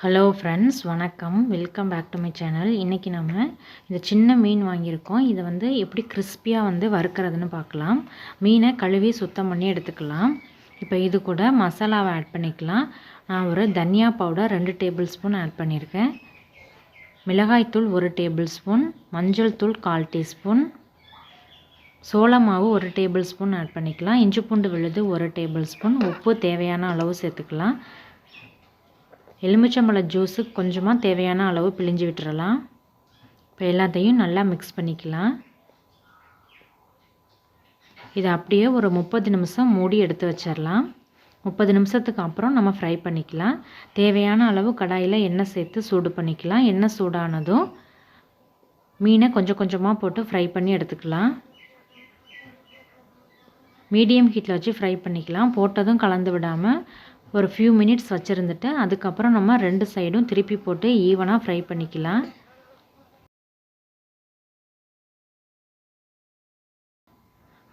Hello friends, வணக்கம். Welcome back to my channel. இன்றைக்கி நம்ம இந்த சின்ன மீன் வாங்கியிருக்கோம். இதை எப்படி கிறிஸ்பியாக வறுக்கிறதுன்னு பார்க்கலாம். மீனை கழுவி சுத்தம் பண்ணி எடுத்துக்கலாம். இப்போ இது கூட மசாலாவை ஆட் பண்ணிக்கலாம். நான் ஒரு தனியா பவுடர் 2 டேபிள் ஸ்பூன் ஆட் பண்ணியிருக்கேன். மிளகாய்த்தூள் 1 டேபிள் ஸ்பூன், மஞ்சள் தூள் 1/4 டீஸ்பூன், சோள மாவு 1 டேபிள் ஸ்பூன் ஆட் பண்ணிக்கலாம். இஞ்சி பூண்டு விழுது 1 டேபிள் ஸ்பூன், உப்பு தேவையான அளவு சேர்த்துக்கலாம். எலுமிச்சம்பழ ஜூஸு கொஞ்சமாக தேவையான அளவு பிழிஞ்சு விட்டுறலாம். இப்போ எல்லாத்தையும் நல்லா மிக்ஸ் பண்ணிக்கலாம். இதை அப்படியே ஒரு 30 நிமிஷம் மூடி எடுத்து வச்சிடலாம். 30 நிமிஷத்துக்கு அப்புறம் நம்ம ஃப்ரை பண்ணிக்கலாம். தேவையான அளவு கடாயில் எண்ணெய் சேர்த்து சூடு பண்ணிக்கலாம். எண்ணெய் சூடானதும் மீனை கொஞ்சம் கொஞ்சமாக போட்டு ஃப்ரை பண்ணி எடுத்துக்கலாம். மீடியம் ஹீட்டில் வச்சு ஃப்ரை பண்ணிக்கலாம். போட்டதும் கலந்து விடாமல் ஒரு ஃபியூ மினிட்ஸ் வச்சுருந்துட்டு அதுக்கப்புறம் நம்ம 2 சைடும் திருப்பி போட்டு ஈவனாக ஃப்ரை பண்ணிக்கலாம்.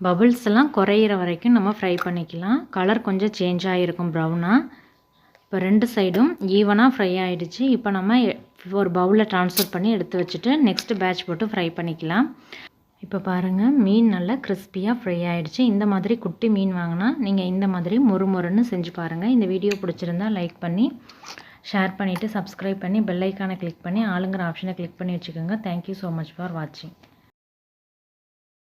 பபிள்ஸ் எல்லாம் குறையிற வரைக்கும் நம்ம ஃப்ரை பண்ணிக்கலாம். கலர் கொஞ்சம் சேஞ்ச் ஆகிருக்கும் ப்ரௌனாக. இப்போ 2 சைடும் ஈவனாக ஃப்ரை ஆகிடுச்சு. இப்போ நம்ம ஒரு பவுலில் ட்ரான்ஸ்ஃபர் பண்ணி எடுத்து வச்சுட்டு நெக்ஸ்ட் பேட்ச் போட்டு ஃப்ரை பண்ணிக்கலாம். இப்போ பாருங்கள், மீன் நல்லா கிறிஸ்பியாக ஃப்ரை ஆகிடுச்சு. இந்த மாதிரி குட்டி மீன் வாங்கினா நீங்கள் இந்த மாதிரி மொறுன்னு செஞ்சு பாருங்கள். இந்த வீடியோ பிடிச்சிருந்தா லைக் பண்ணி ஷேர் பண்ணிவிட்டு சப்ஸ்கிரைப் பண்ணி பெல் ஐக்கானை கிளிக் பண்ணி ஆளுங்கிற ஆப்ஷனை கிளிக் பண்ணி வச்சுக்கோங்க. தேங்க்யூ ஸோ மச் ஃபார் வாட்சிங்.